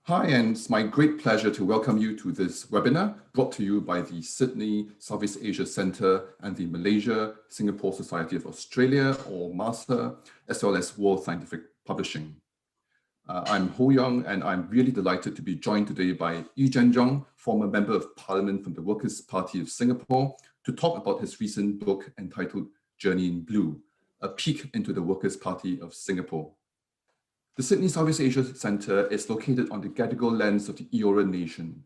Hi, and it's my great pleasure to welcome you to this webinar brought to you by the Sydney Southeast Asia Centre and the Malaysia Singapore Society of Australia, or MASSA, as well as World Scientific Publishing. I'm Hoe-Yeong, and I'm really delighted to be joined today by Yee Jenn Jong, former Member of Parliament from the Workers' Party of Singapore, to talk about his recent book entitled Journey in Blue, a peek into the Workers' Party of Singapore. The Sydney Southeast Asia Centre is located on the Gadigal lands of the Eora Nation.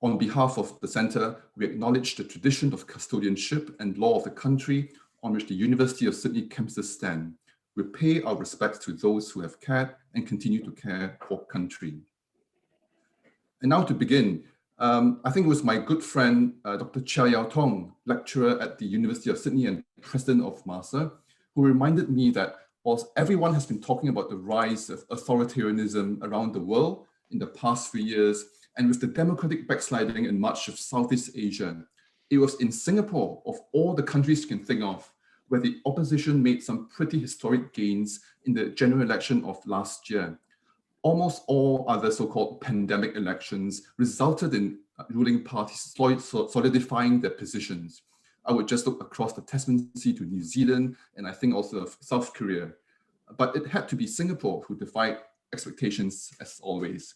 On behalf of the Centre, we acknowledge the tradition of custodianship and law of the country on which the University of Sydney campuses stand. We pay our respects to those who have cared and continue to care for country. And now to begin, I think it was my good friend, Dr. Chia Yao Tong, lecturer at the University of Sydney and president of MASSA, who reminded me that whilst everyone has been talking about the rise of authoritarianism around the world in the past few years, and with the democratic backsliding in much of Southeast Asia, it was in Singapore, of all the countries you can think of, where the opposition made some pretty historic gains in the general election of last year. Almost all other so-called pandemic elections resulted in ruling parties solidifying their positions. I would just look across the Tasman Sea to New Zealand, and I think also of South Korea. But it had to be Singapore who defied expectations as always.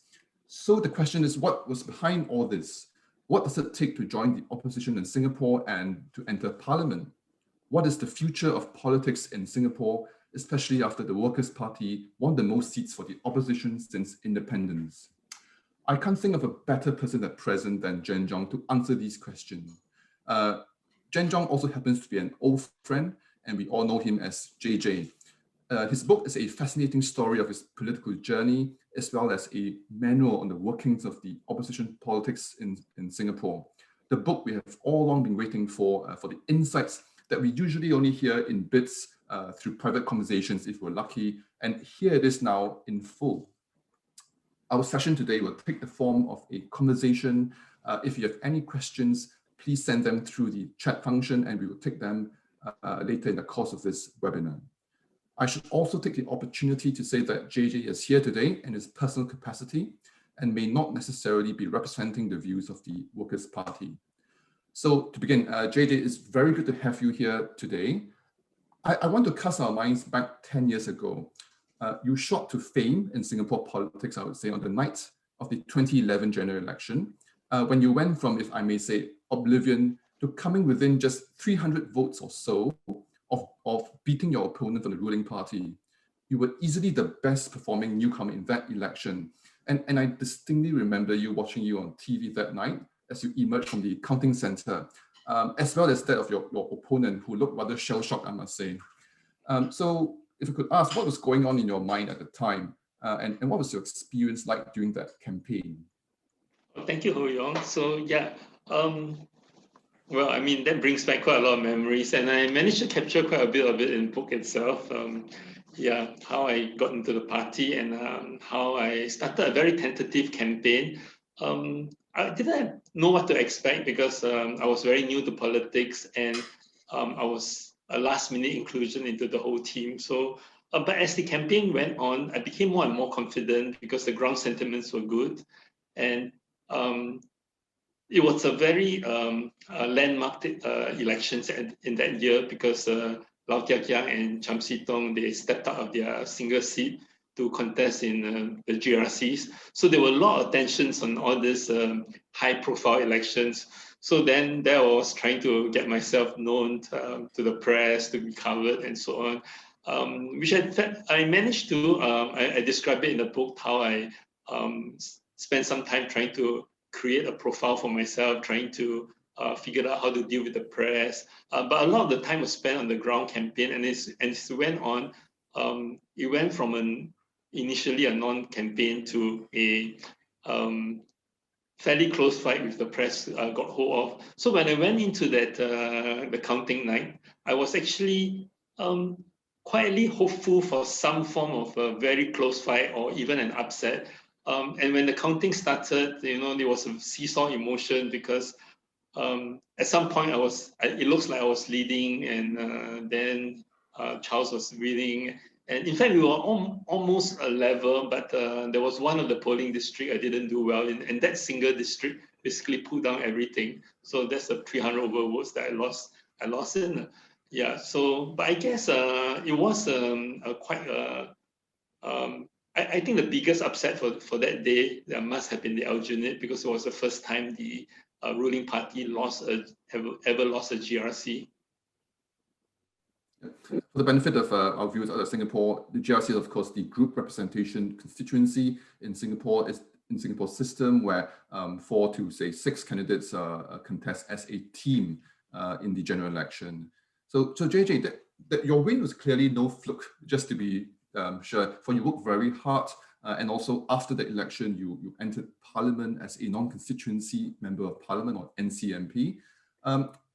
So the question is, what was behind all this? What does it take to join the opposition in Singapore and to enter parliament? What is the future of politics in Singapore, especially after the Workers' Party won the most seats for the opposition since independence? I can't think of a better person at present than Jenn Jong to answer these questions. Jenn Jong also happens to be an old friend, and we all know him as JJ. His book is a fascinating story of his political journey, as well as a manual on the workings of the opposition politics in Singapore. The book we have all long been waiting for the insights that we usually only hear in bits through private conversations if we're lucky, and here it is now in full. Our session today will take the form of a conversation. If you have any questions, please send them through the chat function, and we will take them later in the course of this webinar. I should also take the opportunity to say that JJ is here today in his personal capacity and may not necessarily be representing the views of the Workers' Party. So to begin, JJ, it's very good to have you here today. I want to cast our minds back 10 years ago. You shot to fame in Singapore politics, I would say, on the night of the 2011 general election, when you went from, if I may say, oblivion to coming within just 300 votes or so of beating your opponent from the ruling party. You were easily the best performing newcomer in that election. And I distinctly remember watching you on TV that night as you emerged from the counting center, as well as that of your opponent, who looked rather shell-shocked, I must say. So if I could ask, what was going on in your mind at the time? And what was your experience like during that campaign? Thank you, Hoe-Yeong. So yeah, well, I mean, that brings back quite a lot of memories, and I managed to capture quite a bit of it in the book itself. Yeah, how I got into the party and how I started a very tentative campaign. I didn't know what to expect because I was very new to politics, and I was a last-minute inclusion into the whole team. So, but as the campaign went on, I became more and more confident because the ground sentiments were good, and it was a very landmark elections in that year because Lau Kia and Cham Si Tong, they stepped out of their single seat to contest in the GRCs. So there were a lot of tensions on all these high-profile elections. So then there I was trying to get myself known to the press, to be covered, and so on, which I managed to. I describe it in the book how I spent some time trying to create a profile for myself, trying to figure out how to deal with the press. But a lot of the time was spent on the ground campaign, and as it went on, it went from initially a non-campaign to a fairly close fight with the press got hold of. So when I went into that the counting night, I was actually quietly hopeful for some form of a very close fight or even an upset. And when the counting started, there was a seesaw emotion because at some point it looks like I was leading, and then Charles was winning, And in fact, we were almost a level, but there was one of the polling district I didn't do well in, and that single district basically pulled down everything. So that's the 300 over votes that I lost in. Yeah. So, but I guess it was quite I think the biggest upset for that day must have been the Alginate, because it was the first time the ruling party ever lost a GRC. For the benefit of our viewers out of Singapore, the GRC is, of course, the group representation constituency in Singapore. Is in Singapore's system where 4 to say 6 candidates contest as a team in the general election. So JJ, your win was clearly no fluke, just to be sure, for you worked very hard, and also after the election, you entered Parliament as a non-constituency Member of Parliament, or NCMP.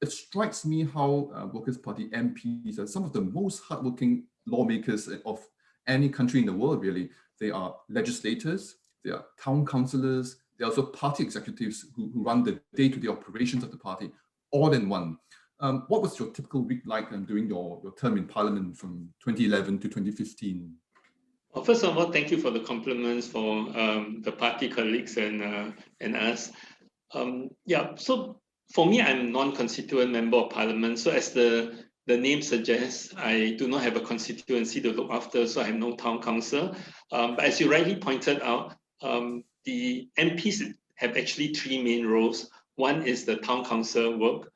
It strikes me how Workers' Party MPs are some of the most hardworking lawmakers of any country in the world, really. They are legislators, they are town councillors, they are also party executives who run the day-to-day operations of the party, all in one. What was your typical week like during your term in Parliament from 2011 to 2015? Well, first of all, thank you for the compliments for the party colleagues and us. Yeah, so for me, I'm non-constituent Member of Parliament. So as the name suggests, I do not have a constituency to look after, so I have no town council. But as you rightly pointed out, the MPs have actually 3 main roles. One is the town council work,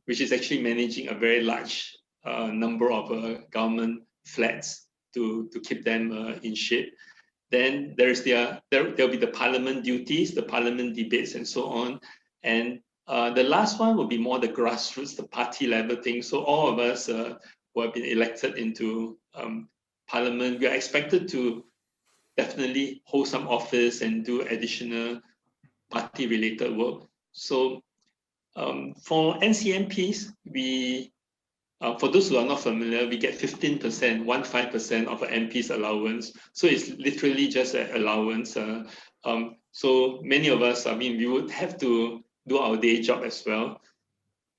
which is actually managing a very large number of government flats to keep them in shape. Then there'll be the Parliament duties, the Parliament debates, and so on. And the last one will be more the grassroots, the party level thing. So all of us who have been elected into Parliament, we are expected to definitely hold some office and do additional party-related work. So for NCMPs, for those who are not familiar, we get 15%, 15% of an MP's allowance. So it's literally just an allowance. So many of us, we would have to do our day job as well.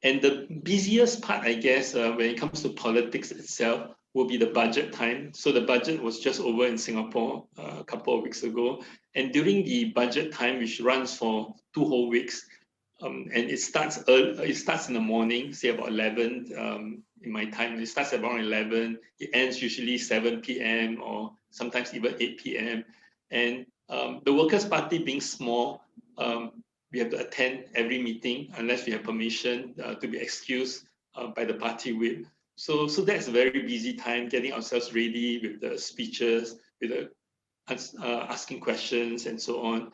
And the busiest part, I guess, when it comes to politics itself, will be the budget time. So the budget was just over in Singapore a couple of weeks ago. And during the budget time, which runs for 2 whole weeks, and it starts in the morning, say about 11 in my time. It starts around 11. It ends usually 7 p.m. or sometimes even 8 p.m. And the Workers' Party being small, we have to attend every meeting unless we have permission to be excused by the party whip. So that's a very busy time, getting ourselves ready with the speeches, with the asking questions and so on.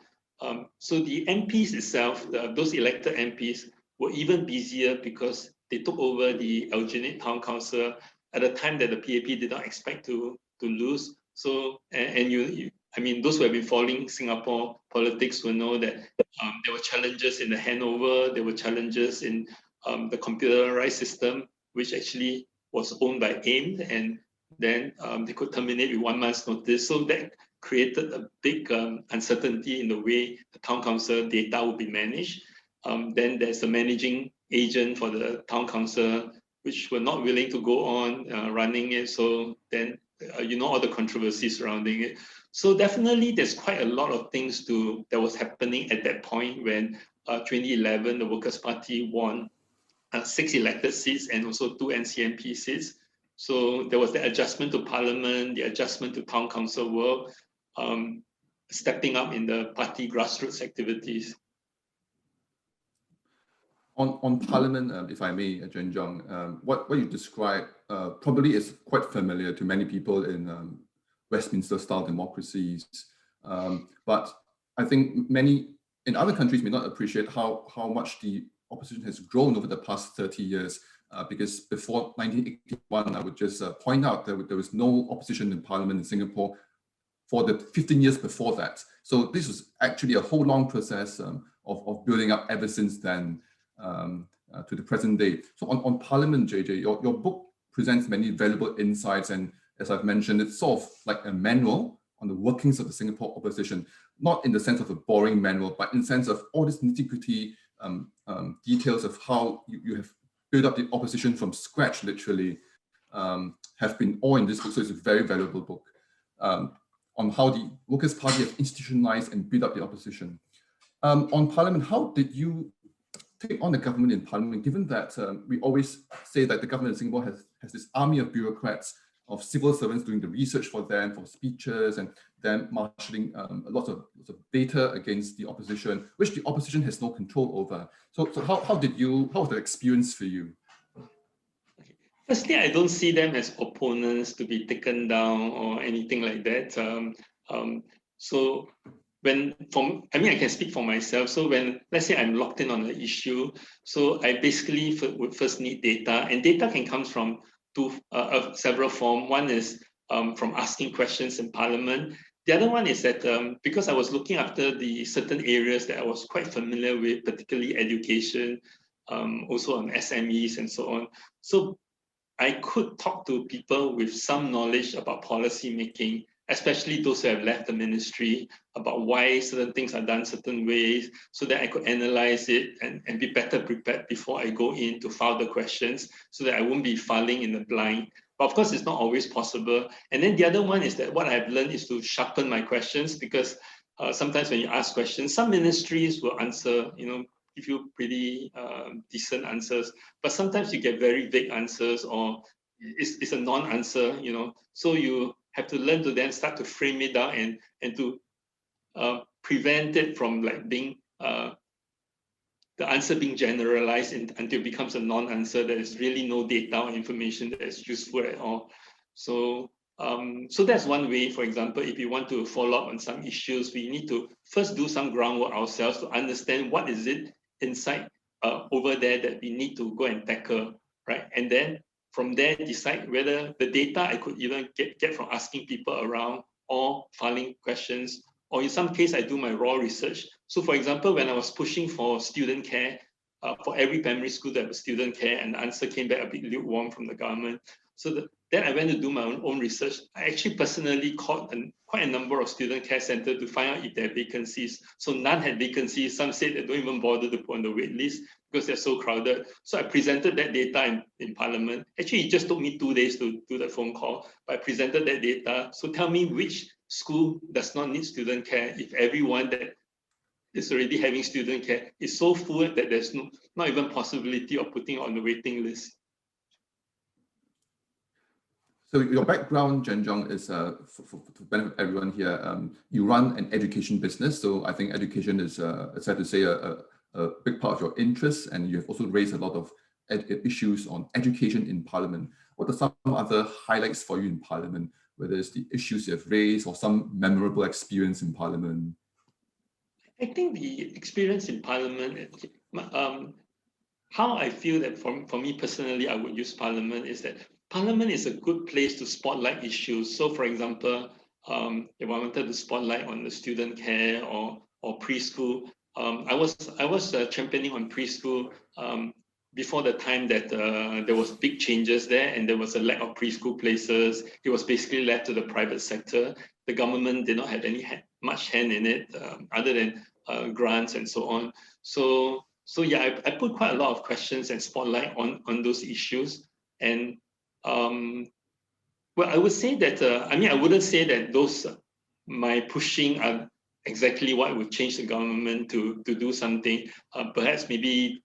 So the MPs itself, those elected MPs, were even busier because they took over the Alginate Town Council at a time that the PAP did not expect to lose. So, those who have been following Singapore politics will know that there were challenges in the handover, there were challenges in the computerized system, which actually was owned by AIM, and then they could terminate with 1 month's notice. So that created a big uncertainty in the way the town council data will be managed. Then there's the managing agent for the town council, which were not willing to go on running it. So then, all the controversies surrounding it. So definitely there's quite a lot of things that was happening at that point when 2011, the Workers' Party won 6 elected seats and also 2 NCMP seats. So there was the adjustment to Parliament, the adjustment to town council work, stepping up in the party grassroots activities. On Parliament, if I may, Yee Jenn Jong, what you described probably is quite familiar to many people in Westminster-style democracies. But I think many in other countries may not appreciate how much the opposition has grown over the past 30 years. Because before 1981, I would just point out that there was no opposition in Parliament in Singapore for the 15 years before that. So this was actually a whole long process of building up ever since then to the present day. So on Parliament, JJ, your book presents many valuable insights, and as I've mentioned, it's sort of like a manual on the workings of the Singapore opposition, not in the sense of a boring manual, but in the sense of all this nitty-gritty details of how you have build up the opposition from scratch, literally. have been all in this book, so it's a very valuable book on how the Workers' Party have institutionalized and built up the opposition. On Parliament, how did you take on the government in Parliament, given that we always say that the government in Singapore has this army of bureaucrats, of civil servants doing the research for them, for speeches, and then marshalling a lot of data against the opposition, which the opposition has no control over. So how was the experience for you? Firstly, I don't see them as opponents to be taken down or anything like that. So I can speak for myself. So when, let's say I'm locked in on an issue, so I basically would first need data, and data can come from several forms. One is from asking questions in Parliament. The other one is that because I was looking after the certain areas that I was quite familiar with, particularly education, also on SMEs and so on. So I could talk to people with some knowledge about policy making, especially those who have left the ministry, about why certain things are done certain ways, so that I could analyze it and be better prepared before I go in to file the questions, so that I won't be filing in the blind. But of course, it's not always possible. And then the other one is that what I've learned is to sharpen my questions, because sometimes when you ask questions, some ministries will answer, give you pretty decent answers, but sometimes you get very vague answers, or it's a non-answer, so you have to learn to then start to frame it down and to prevent it from like being the answer being generalized until it becomes a non-answer. There is really no data or information that is useful at all. So so that's one way. For example, if you want to follow up on some issues, we need to first do some groundwork ourselves to understand what is it inside over there that we need to go and tackle, right? And then from there, decide whether the data I could even get from asking people around or filing questions, or in some case, I do my raw research. So for example, when I was pushing for student care, for every primary school that was student care, and the answer came back a bit lukewarm from the government. So then I went to do my own research. I actually personally called quite a number of student care centers to find out if there are vacancies. So none had vacancies. Some said they don't even bother to put on the wait list because they're so crowded. So I presented that data in Parliament. Actually, it just took me 2 days to do the phone call, but I presented that data. So tell me which school does not need student care if everyone that is already having student care is so full that there's not even possibility of putting on the waiting list. So your background, Jenn Jong, is for benefit of everyone here. You run an education business, so I think education is, sad to say, a big part of your interest, and you have also raised a lot of issues on education in Parliament. What are some other highlights for you in Parliament, whether it's the issues you have raised or some memorable experience in Parliament? I think the experience in Parliament, how I feel that for me personally, I would use Parliament is that Parliament is a good place to spotlight issues. So for example, if I wanted to spotlight on the student care or preschool, I was championing on preschool before the time that there was big changes there and there was a lack of preschool places. It was basically left to the private sector. The government did not have much hand in it other than grants and so on. So yeah, I put quite a lot of questions and spotlight on those issues. And well, I would say that, I wouldn't say that my pushing are exactly what would change the government to do something. Perhaps maybe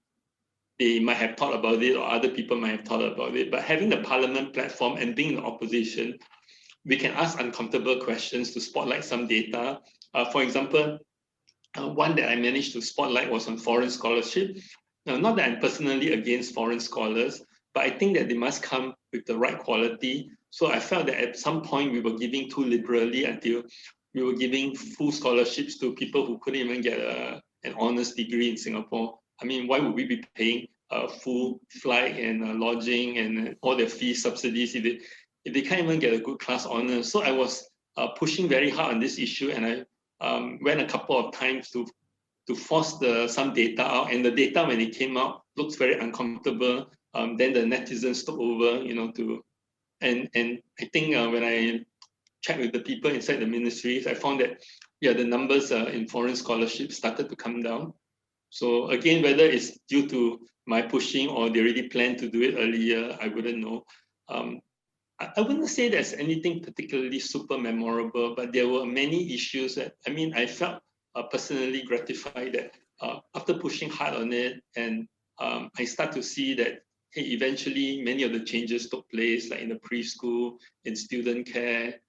they might have thought about it, or other people might have thought about it. But having the Parliament platform and being in the opposition, we can ask uncomfortable questions to spotlight some data. For example, one that I managed to spotlight was on foreign scholarship. Now, not that I'm personally against foreign scholars, but I think that they must come with the right quality. So I felt that at some point we were giving too liberally until we were giving full scholarships to people who couldn't even get an honors degree in Singapore. I mean, why would we be paying full flight and lodging and all their fees subsidies if they can't even get a good class honors? So I was pushing very hard on this issue, and I went a couple of times to force some data out, and the data when it came out looks very uncomfortable. Then the netizens took over, and I think when I checked with the people inside the ministries, I found that the numbers in foreign scholarships started to come down. So again, whether it's due to my pushing or they already planned to do it earlier, I wouldn't know. I wouldn't say there's anything particularly super memorable, but there were many issues that, I mean, I felt personally gratified that after pushing hard on it, and I start to see that, hey, eventually many of the changes took place, like in the preschool, in student care,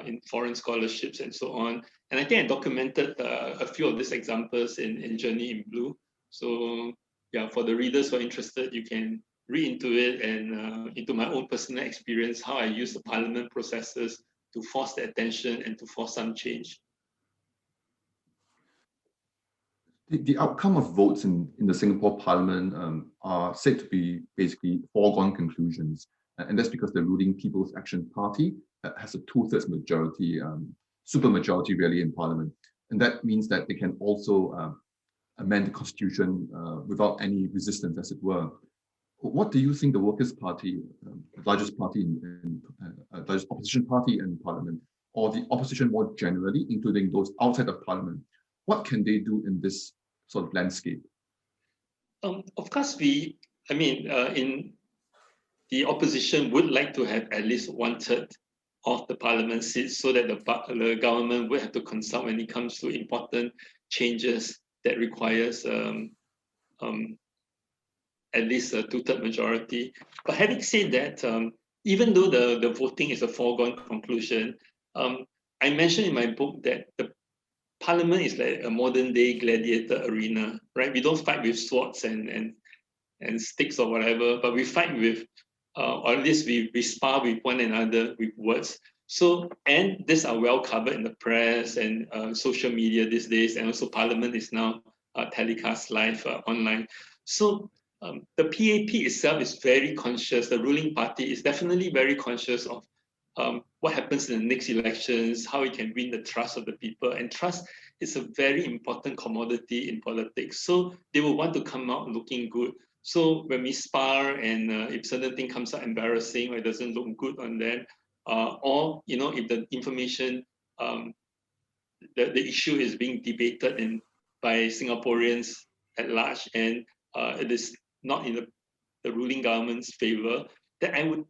in foreign scholarships, and so on. And I think I documented a few of these examples in Journey in Blue. So yeah, for the readers who are interested, you can read into it and into my own personal experience, how I use the parliament processes to force the attention and to force some change. The outcome of votes in the Singapore Parliament are said to be basically foregone conclusions. And that's because the ruling People's Action Party has a 2/3 majority, super majority really in Parliament. And that means that they can also amend the constitution without any resistance, as it were. What do you think the Workers' Party, the largest party largest opposition party in Parliament, or the opposition more generally, including those outside of Parliament, what can they do in this sort of landscape? Of course, in the opposition would like to have at least 1/3 of the parliament seats so that the government will have to consult when it comes to important changes that requires at least a 2/3 majority. But having said that, even though the voting is a foregone conclusion, I mentioned in my book that the parliament is like a modern day gladiator arena, right? We don't fight with swords and sticks or whatever, but we fight with, or at least we spar with one another with words. So, and these are well covered in the press and social media these days, and also Parliament is now telecast live online. So the PAP itself is very conscious, the ruling party is definitely very conscious of what happens in the next elections, how it can win the trust of the people. And trust is a very important commodity in politics. So they will want to come out looking good. So when we spar and if certain thing comes out embarrassing or it doesn't look good on them, or if the information, the issue is being debated by Singaporeans at large, and it is not in the ruling government's favor, then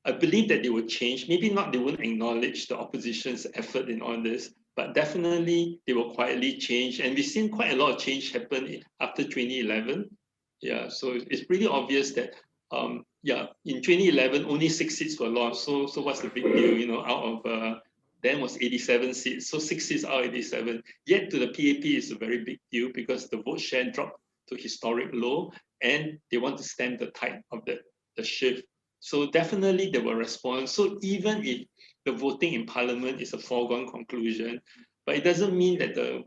I believe that they would change. Maybe not, they wouldn't acknowledge the opposition's effort in all this, but definitely they will quietly change. And we've seen quite a lot of change happen after 2011. Yeah, so it's pretty obvious that in 2011 only 6 seats were lost. So what's the big deal? Out of then was 87 seats, so 6 seats out of 87. Yet to the PAP is a very big deal because the vote share dropped to historic low, and they want to stem the tide of the shift. So definitely they will respond. So even if the voting in Parliament is a foregone conclusion, but it doesn't mean that the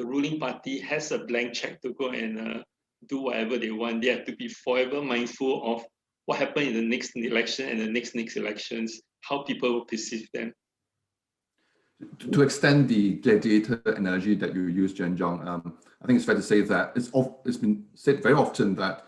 ruling party has a blank check to go and do whatever they want. They have to be forever mindful of what happened in the next election and the next elections, how people will perceive them. To extend the gladiator analogy that you used, Jenn Jong, I think it's fair to say that it's been said very often that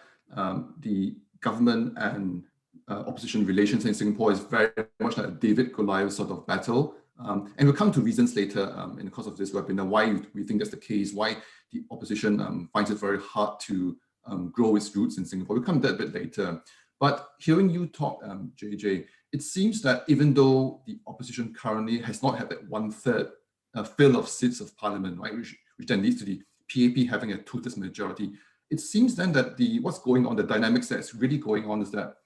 the government and opposition relations in Singapore is very much like a David-Goliath sort of battle. And we'll come to reasons later in the course of this webinar why we think that's the case, why the opposition finds it very hard to grow its roots in Singapore. We'll come to that a bit later. But hearing you talk, JJ, it seems that even though the opposition currently has not had that 1/3 fill of seats of parliament, right, which then leads to the PAP having a 2/3 majority, it seems then that what's going on, the dynamics that's really going on is that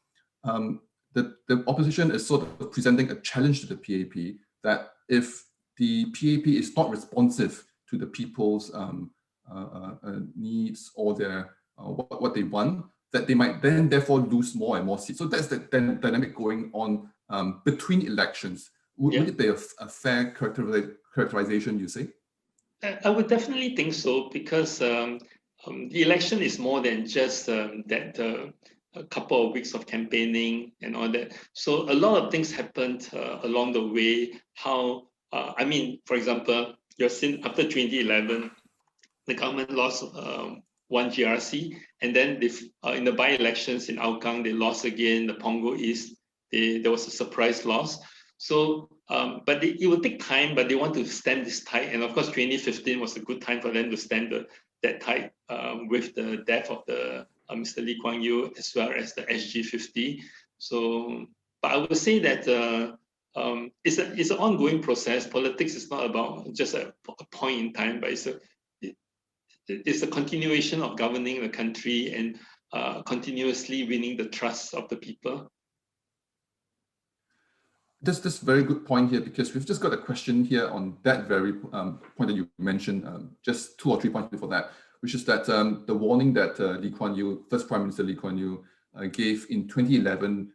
the opposition is sort of presenting a challenge to the PAP that if the PAP is not responsive to the people's needs or their what they want, that they might then therefore lose more and more seats. So that's the dynamic going on between elections. Would it be a fair characterization, you say? I would definitely think so, because the election is more than just a couple of weeks of campaigning and all that. So a lot of things happened along the way. For example, you've seen after 2011, the government lost one GRC, and then in the by-elections in Hougang, they lost again. The Punggol East, there was a surprise loss. So, but it will take time, but they want to stem this tide. And of course, 2015 was a good time for them to stem that tide with the death of Mr. Lee Kuan Yew, as well as the SG50. So But I would say that it's an ongoing process. Politics is not about just a point in time, but it's a continuation of governing the country and continuously winning the trust of the people. This very good point here, because we've just got a question here on that very point that you mentioned, just 2 or 3 points before that, which is that the warning that Lee Kuan Yew, first Prime Minister Lee Kuan Yew, gave in 2011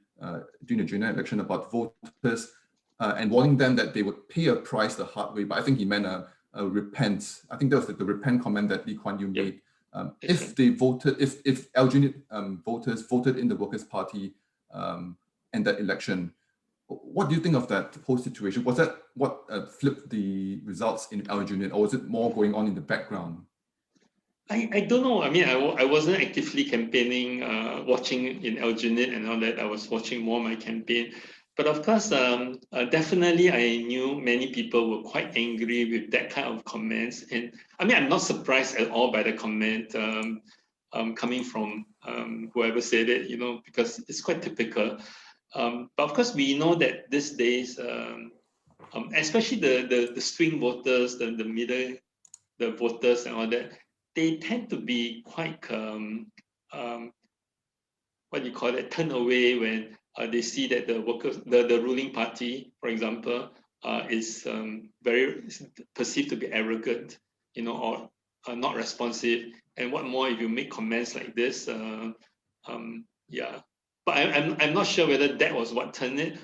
during the general election about voters and warning them that they would pay a price the hard way. But I think he meant a repent. I think that was the repent comment that Lee Kuan Yew made. If they voted, if LGBT voters voted in the Workers' Party in that election, what do you think of that whole situation? Was that what flipped the results in LGBT, or was it more going on in the background? I don't know. I mean, I wasn't actively campaigning, watching in LGBT and all that. I was watching more my campaign. But of course, definitely I knew many people were quite angry with that kind of comments. And I mean, I'm not surprised at all by the comment coming from whoever said it, because it's quite typical. But of course, we know that these days, especially the swing voters, the middle, the voters and all that, they tend to be quite, what do you call it, turn away when they see that the ruling party, for example, is very perceived to be arrogant, or not responsive. And what more if you make comments like this? Yeah. But I'm not sure whether that was what turned it.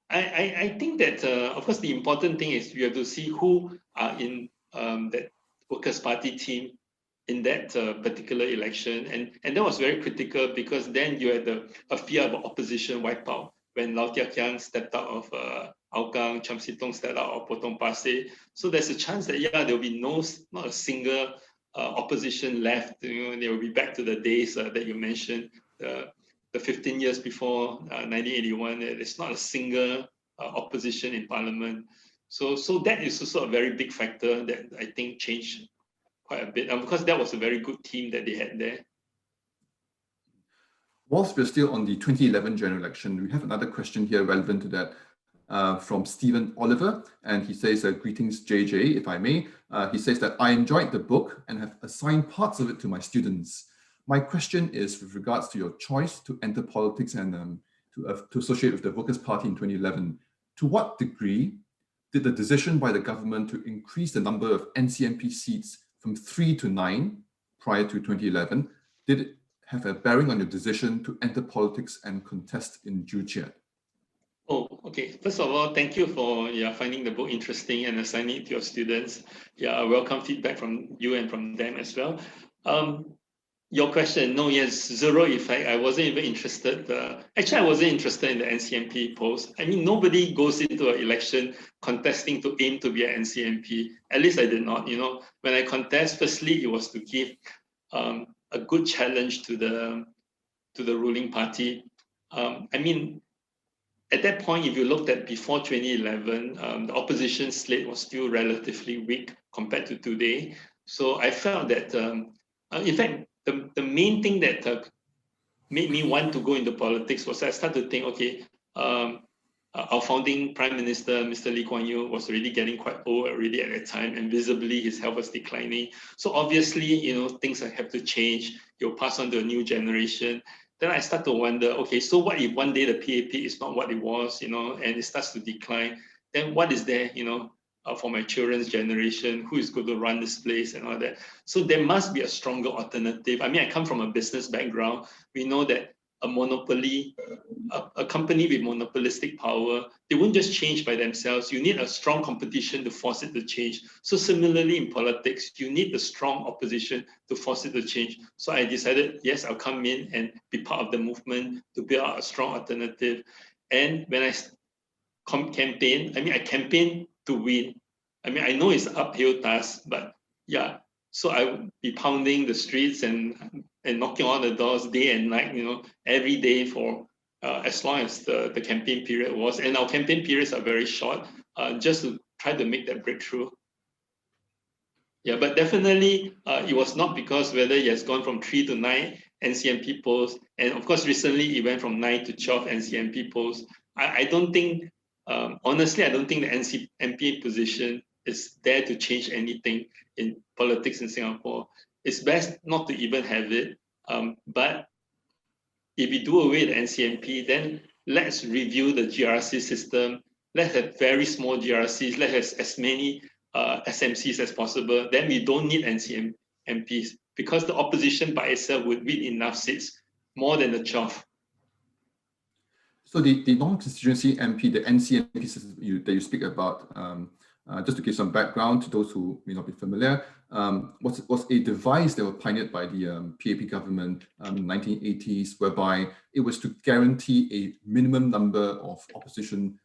I think that, of course, the important thing is you have to see who are in that Workers' Party team in that particular election. And that was very critical, because then you had a fear of opposition wipeout when Lau Tia Kiang stepped out of Hougang, Cham Si Tong stepped out of Potong Pasir. So there's a chance that, there will be not a single opposition left. They will be back to the days that you mentioned, the 15 years before 1981. There's not a single opposition in parliament. So that is also a very big factor that I think changed quite a bit, because that was a very good team that they had there. Whilst we're still on the 2011 general election, we have another question here relevant to that from Stephen Oliver, and he says, greetings JJ, if I may. He says that I enjoyed the book and have assigned parts of it to my students. My question is with regards to your choice to enter politics and to associate with the Workers' Party in 2011. To what degree did the decision by the government to increase the number of NCMP seats from 3 to 9 prior to 2011, did it have a bearing on your decision to enter politics and contest in Joo Chiat? Oh, okay. First of all, thank you for finding the book interesting and assigning it to your students. I welcome feedback from you and from them as well. Your question, no, yes, zero effect. I wasn't even interested. Actually, I wasn't interested in the NCMP post. I mean, nobody goes into an election contesting to aim to be an NCMP. At least I did not. When I contest, firstly, it was to give a good challenge to the ruling party. I mean, at that point, if you looked at before 2011, the opposition slate was still relatively weak compared to today. So I felt that, in fact, the main thing that made me want to go into politics was I started to think, okay, our founding Prime Minister, Mr. Lee Kuan Yew, was already getting quite old already at that time, and visibly his health was declining. So obviously, things have to change. You'll pass on to a new generation. Then I start to wonder, okay, so what if one day the PAP is not what it was, and it starts to decline? Then what is there, for my children's generation? Who is going to run this place and all that? So there must be a stronger alternative. I mean, I come from a business background. We know that a monopoly, a company with monopolistic power, they won't just change by themselves. You need a strong competition to force it to change. So similarly in politics, you need a strong opposition to force it to change. So I decided, yes, I'll come in and be part of the movement to build out a strong alternative. And when I campaign, I mean, I campaign to win. I mean, I know it's an uphill task, but yeah. So I would be pounding the streets and knocking on the doors day and night, every day for as long as the campaign period was. And our campaign periods are very short, just to try to make that breakthrough. Yeah, but definitely it was not because whether it has gone from 3 to 9 NCMP posts, and of course recently it went from 9 to 12 NCMP posts. I don't think, honestly, I don't think the NCMP position is there to change anything in politics in Singapore. It's best not to even have it. But if we do away with the NCMP, then let's review the GRC system. Let's have very small GRCs. Let's have as many SMCs as possible. Then we don't need NCMPs because the opposition by itself would win enough seats, more than the 12. So the non-constituency MP, the NCMP system that you speak about, just to give some background to those who may not be familiar, was a device that was pioneered by the PAP government in the 1980s, whereby it was to guarantee a minimum number of opposition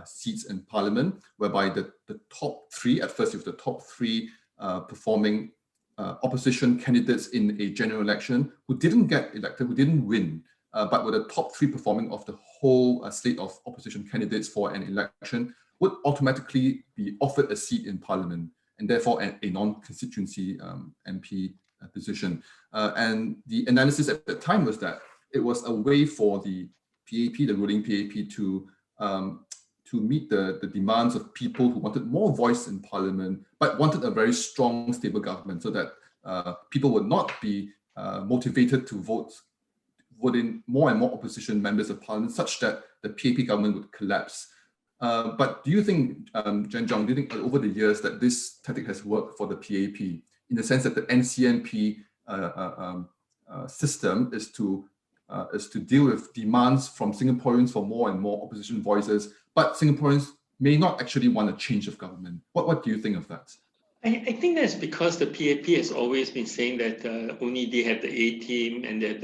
seats in parliament, whereby the top three, at first it was the top three performing opposition candidates in a general election who didn't get elected, who didn't win, but were the top three performing of the whole slate of opposition candidates for an election, would automatically be offered a seat in parliament, and therefore a non-constituency MP position. And the analysis at the time was that it was a way for the PAP, the ruling PAP, to meet the demands of people who wanted more voice in parliament, but wanted a very strong, stable government, so that people would not be motivated to vote in more and more opposition members of parliament, such that the PAP government would collapse. But do you think, Jenn Jong, do you think over the years that this tactic has worked for the PAP, in the sense that the NCMP system is to deal with demands from Singaporeans for more and more opposition voices, but Singaporeans may not actually want a change of government? What do you think of that? I think that's because the PAP has always been saying that only they have the A team and they're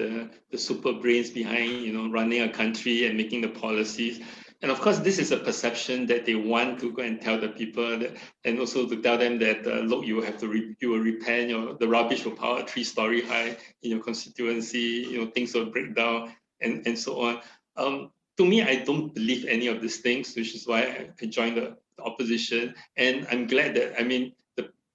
the super brains behind, running a country and making the policies. And of course, this is a perception that they want to go and tell the people, that, and also to tell them that look, you will repent, the rubbish will pile 3-story high in your constituency, things will break down, and so on. To me, I don't believe any of these things, which is why I joined the opposition. And I'm glad that,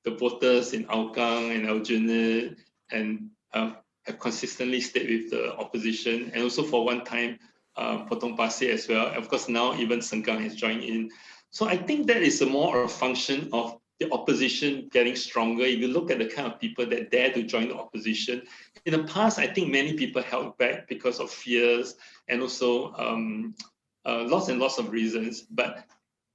the voters in Hougang and Aljunied and have consistently stayed with the opposition, and also for one time, Potong Pasir as well. Of course, now even Sengkang has joined in. So I think that is more a function of the opposition getting stronger. If you look at the kind of people that dare to join the opposition, in the past, I think many people held back because of fears and also lots and lots of reasons. But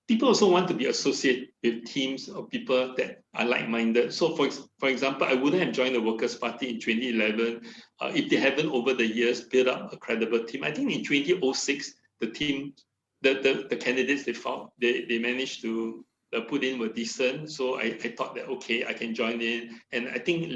people also want to be associated with teams of people that are like-minded. So for example, I wouldn't have joined the Workers' Party in 2011 if they haven't over the years built up a credible team. I think in 2006, the team, the candidates they found, they managed to put in were decent. So I thought that, okay, I can join in. And I think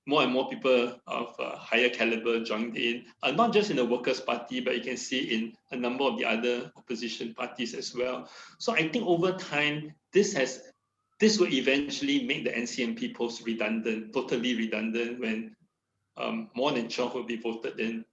more and more people of higher caliber joined in, not just in the Workers' Party, but you can see in a number of the other opposition parties as well. So I think over time, this will eventually make the NCMP post redundant, totally redundant, when more than 12 will be voted in.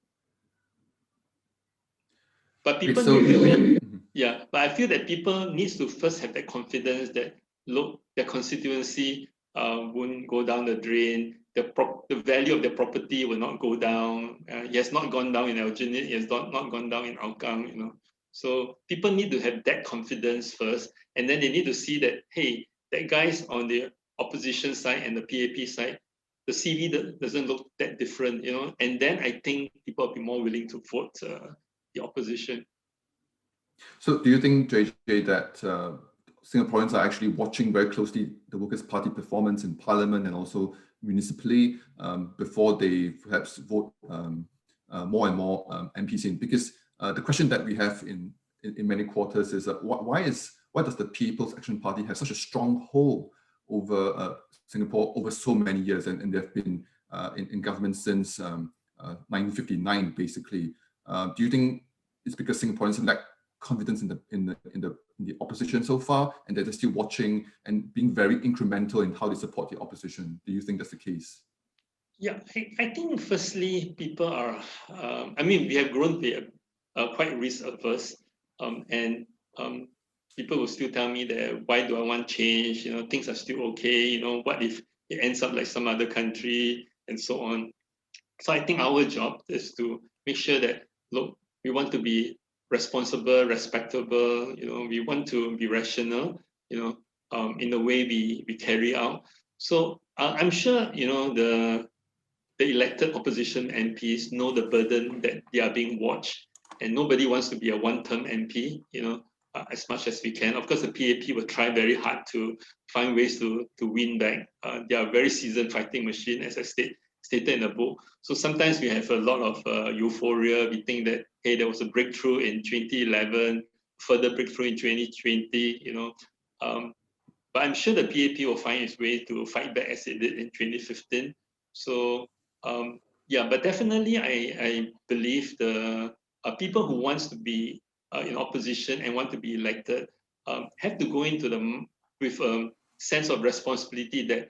But people but I feel that people need to first have that confidence that, look, their constituency won't go down the drain. The value of their property will not go down. It has not gone down in Aljunied. It has not gone down in Hougang. So people need to have that confidence first, and then they need to see that, hey, that guy's on the opposition side and the PAP side, the CV doesn't look that different, And then I think people will be more willing to vote the opposition. So do you think, JJ, that Singaporeans are actually watching very closely the Workers' Party performance in Parliament and also municipally before they perhaps vote more and more MPs in? Because the question that we have in many quarters is why does the People's Action Party have such a strong hold over Singapore over so many years, and they've been in government since 1959, basically? Do you think it's because Singaporeans lack confidence in the opposition so far, and they're still watching and being very incremental in how they support the opposition? Do you think that's the case? Yeah, I think firstly, people are, we have grown to be quite risk averse, and people will still tell me that, why do I want change? Things are still okay. What if it ends up like some other country, and so on. So I think our job is to make sure that, look, we want to be responsible, respectable. We want to be rational. In the way we carry out. So I'm sure the elected opposition MPs know the burden that they are being watched, and nobody wants to be a one-term MP. As much as we can. Of course, the PAP will try very hard to find ways to win back. They are a very seasoned fighting machine, as I stated in the book. So sometimes we have a lot of euphoria. We think that, hey, there was a breakthrough in 2011, further breakthrough in 2020. But I'm sure the PAP will find its way to fight back as it did in 2015. So yeah, but definitely I believe the people who wants to be in opposition and want to be elected have to go into with a sense of responsibility that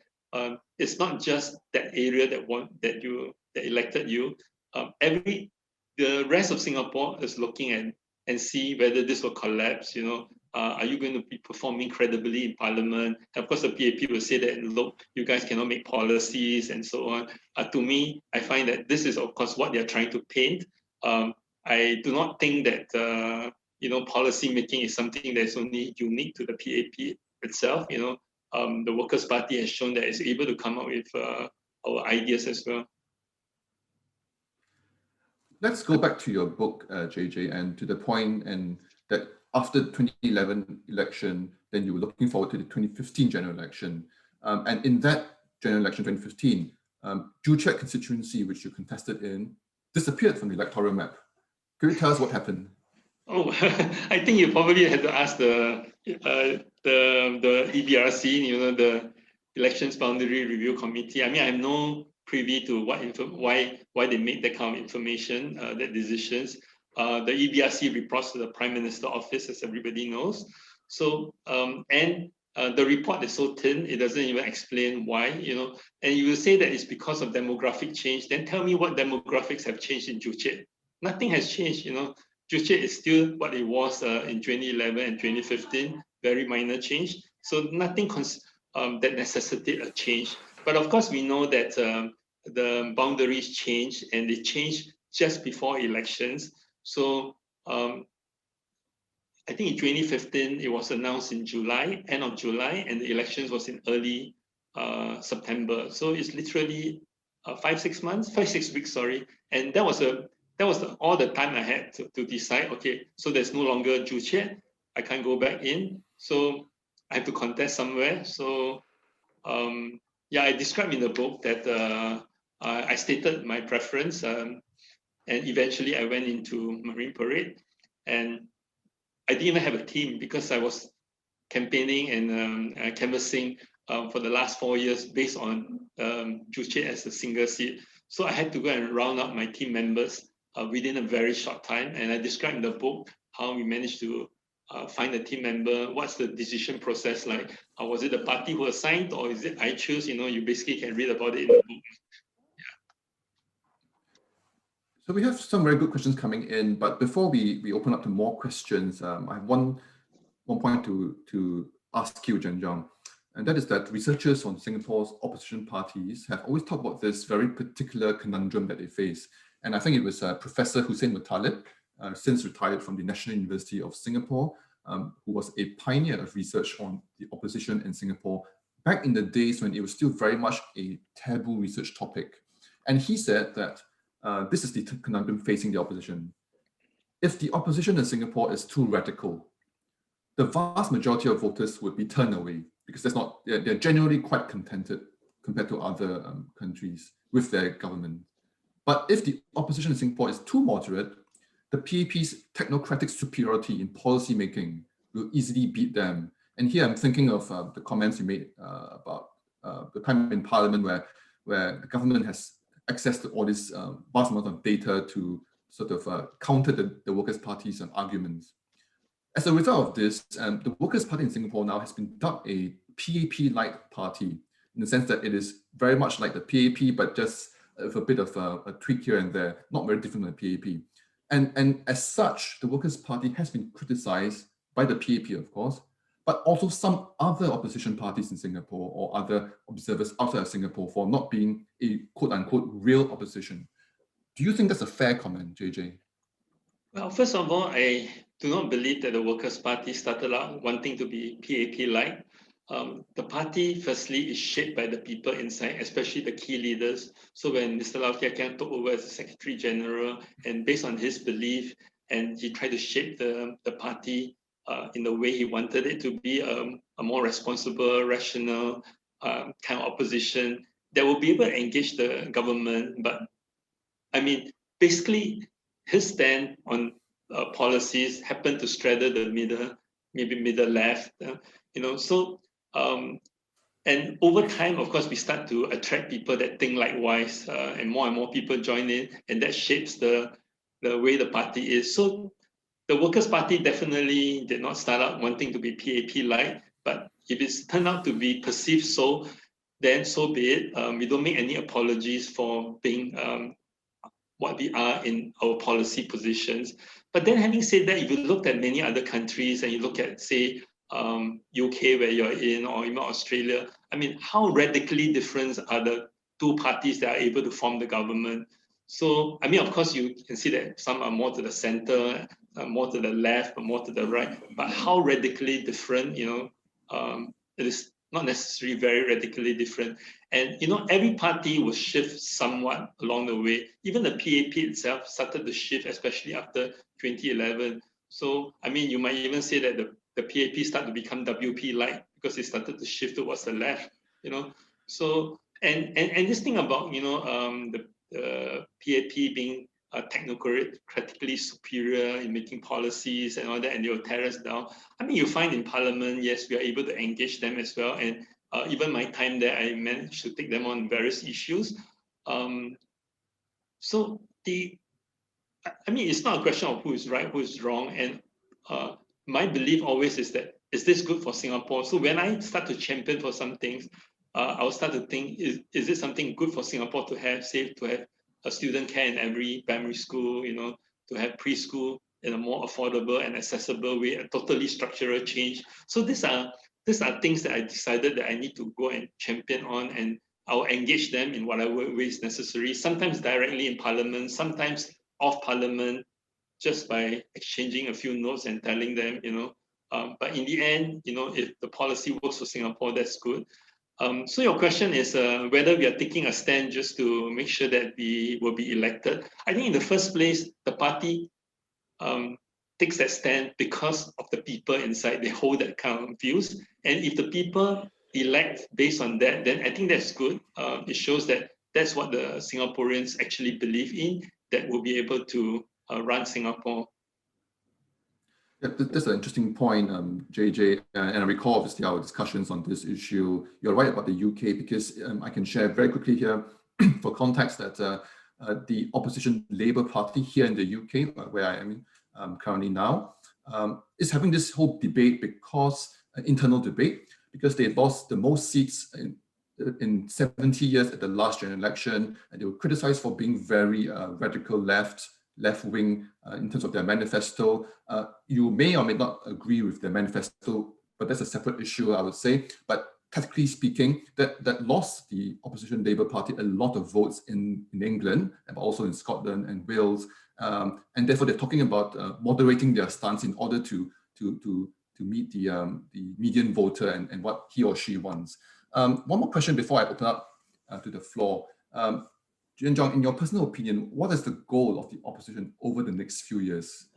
it's not just that area that elected you. The rest of Singapore is looking at and see whether this will collapse. Are you going to be performing credibly in Parliament? And of course, the PAP will say that, look, you guys cannot make policies and so on. To me, I find that this is, of course, what they're trying to paint. I do not think that policy making is something that's only unique to the PAP itself. The Workers' Party has shown that it's able to come up with our ideas as well. Let's go back to your book, JJ, and to the point and that after the 2011 election, then you were looking forward to the 2015 general election. And in that general election, 2015, Joo Chiat constituency, which you contested in, disappeared from the electoral map. Could you tell us what happened? Oh, I think you probably had to ask the EBRC, the Elections Boundary Review Committee. I mean, I'm no privy to why they made that kind of information, that decisions. The EBRC reports to the Prime Minister office, as everybody knows. So, the report is so thin, it doesn't even explain why, and you will say that it's because of demographic change. Then tell me what demographics have changed in Joo Chiat. Nothing has changed, Joo Chiat is still what it was in 2011 and 2015, very minor change. So nothing that necessitates a change. But of course, we know that the boundaries change, and they change just before elections. So I think in 2015, it was announced in July, end of July, and the elections was in early September. So it's literally 5-6 weeks, sorry. And that was all the time I had to decide, okay, so there's no longer Joo Chiat, I can't go back in. So I have to contest somewhere. So yeah, I described in the book that I stated my preference, and eventually I went into Marine Parade, and I didn't even have a team because I was campaigning and canvassing for the last 4 years based on Joo Chiat as a single seat. So I had to go and round up my team members within a very short time. And I described in the book how we managed to find a team member. What's the decision process like? Was it the party who assigned, or is it I choose? You basically can read about it in the book. So we have some very good questions coming in, but before we open up to more questions, I have one point to ask you, Jenn Jong, and that is that researchers on Singapore's opposition parties have always talked about this very particular conundrum that they face. And I think it was Professor Hussein Muttalib, since retired from the National University of Singapore, who was a pioneer of research on the opposition in Singapore back in the days when it was still very much a taboo research topic. And he said that this is the conundrum facing the opposition. If the opposition in Singapore is too radical, the vast majority of voters would be turned away because they're generally quite contented compared to other countries with their government. But if the opposition in Singapore is too moderate, the PAP's technocratic superiority in policy making will easily beat them. And here I'm thinking of the comments you made about the time in Parliament where the government has access to all this vast amount of data to sort of counter the Workers' Party's arguments. As a result of this, the Workers' Party in Singapore now has been dubbed a PAP-like party, in the sense that it is very much like the PAP, but just with a bit of a tweak here and there, not very different from the PAP. And as such, the Workers' Party has been criticized by the PAP, of course, but also some other opposition parties in Singapore or other observers outside of Singapore for not being a quote-unquote real opposition. Do you think that's a fair comment, JJ? Well, first of all, I do not believe that the Workers' Party started out wanting to be PAP-like. The party, firstly, is shaped by the people inside, especially the key leaders. So when Mr. Lau Kia Kiang took over as the Secretary General, and based on his belief, and he tried to shape the party in the way he wanted it to be, a more responsible, rational kind of opposition that will be able to engage the government. But I mean, basically, his stand on policies happened to straddle the middle, maybe middle left, So, and over time, of course, we start to attract people that think likewise, and more people join in, and that shapes the way the party is. So, the Workers' Party definitely did not start out wanting to be PAP-like, but if it's turned out to be perceived so, then so be it. We don't make any apologies for being what we are in our policy positions. But then having said that, if you look at many other countries and you look at, say, UK where you're in, or even Australia, I mean, how radically different are the two parties that are able to form the government? So, I mean, of course, you can see that some are more to the center, more to the left, more to the right, but how radically different, it is not necessarily very radically different. And every party will shift somewhat along the way. Even the PAP itself started to shift, especially after 2011. So, I mean, you might even say that the PAP started to become WP-like because it started to shift towards the left, So, and this thing about, the PAP being technocratically superior in making policies and all that, and they will tear us down. I mean, you find in Parliament, yes, we are able to engage them as well. And even my time there, I managed to take them on various issues. So I mean, it's not a question of who is right, who is wrong. And my belief always is that, is this good for Singapore? So when I start to champion for some things, I'll start to think, is it something good for Singapore to have, say, to have a student care in every primary school, to have preschool in a more affordable and accessible way, a totally structural change. So these are things that I decided that I need to go and champion on, and I'll engage them in whatever way is necessary, sometimes directly in Parliament, sometimes off Parliament, just by exchanging a few notes and telling them, but in the end, if the policy works for Singapore, that's good. So your question is whether we are taking a stand just to make sure that we will be elected. I think in the first place, the party takes that stand because of the people inside. They hold that kind of views. And if the people elect based on that, then I think that's good. It shows that that's what the Singaporeans actually believe in, that will be able to run Singapore. Yeah, that's an interesting point, JJ. And I recall, obviously, our discussions on this issue. You're right about the UK, because I can share very quickly here, for context, that the opposition Labour Party here in the UK, where I am currently now, is having this whole debate internal debate, because they lost the most seats in 70 years at the last general election, and they were criticized for being very radical left-wing in terms of their manifesto. You may or may not agree with their manifesto, but that's a separate issue, I would say. But tactically speaking, that lost the opposition Labour Party a lot of votes in England, but also in Scotland and Wales. And therefore, they're talking about moderating their stance in order to meet the median voter and what he or she wants. One more question before I open up to the floor. Jenn Jong, in your personal opinion, what is the goal of the opposition over the next few years,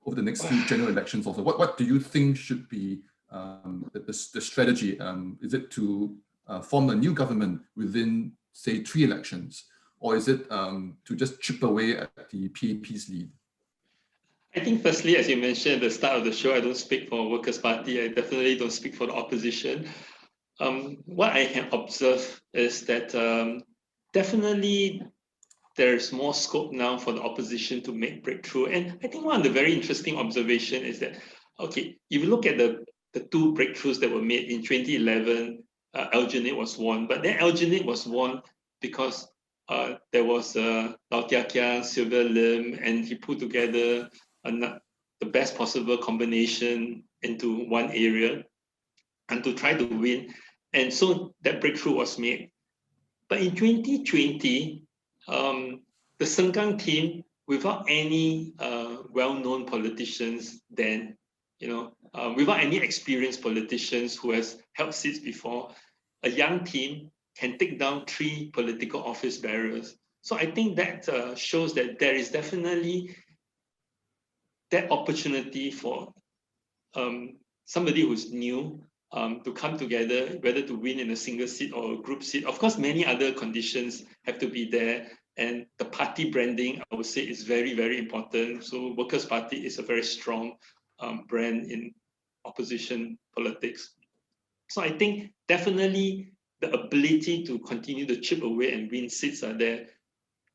over the next few general elections also? What do you think should be the strategy? Is it to form a new government within, say, 3 elections? Or is it to just chip away at the PAP's lead? I think firstly, as you mentioned at the start of the show, I don't speak for Workers' Party. I definitely don't speak for the opposition. What I have observed is that definitely there's more scope now for the opposition to make breakthrough. And I think one of the very interesting observation is that, okay, if you look at the 2 breakthroughs that were made in 2011, Alginate was won, but then Alginate was won because there was Lau Kia Kiang, Sylvia Lim, and he put together the best possible combination into one area and to try to win. And so that breakthrough was made. But in 2020, the Sengkang team without any well-known politicians then, without any experienced politicians who has held seats before, a young team can take down 3 political office bearers. So I think that shows that there is definitely that opportunity for somebody who's new to come together, whether to win in a single seat or a group seat. Of course, many other conditions have to be there. And the party branding, I would say, is very, very important. So Workers' Party is a very strong brand in opposition politics. So I think definitely the ability to continue to chip away and win seats are there.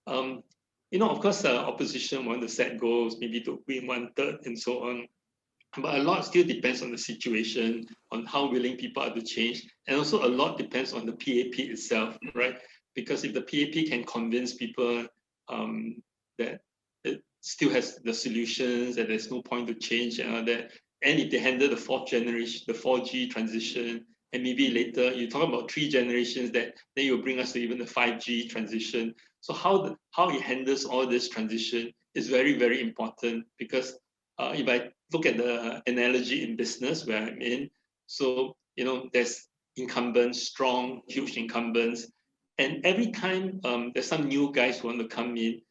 Of course, opposition want to set goals, maybe to win 1/3 and so on. But a lot still depends on the situation, on how willing people are to change. And also a lot depends on the PAP itself, right? Because if the PAP can convince people that it still has the solutions, that there's no point to change and all that, and if they handle the 4th generation, the 4G transition, and maybe later you talk about 3 generations, that then you'll bring us to even the 5G transition. So how it handles all this transition is very, very important, because if I look at the analogy in business where I'm in, so there's incumbents, strong, huge incumbents, and every time there's some new guys who want to come in,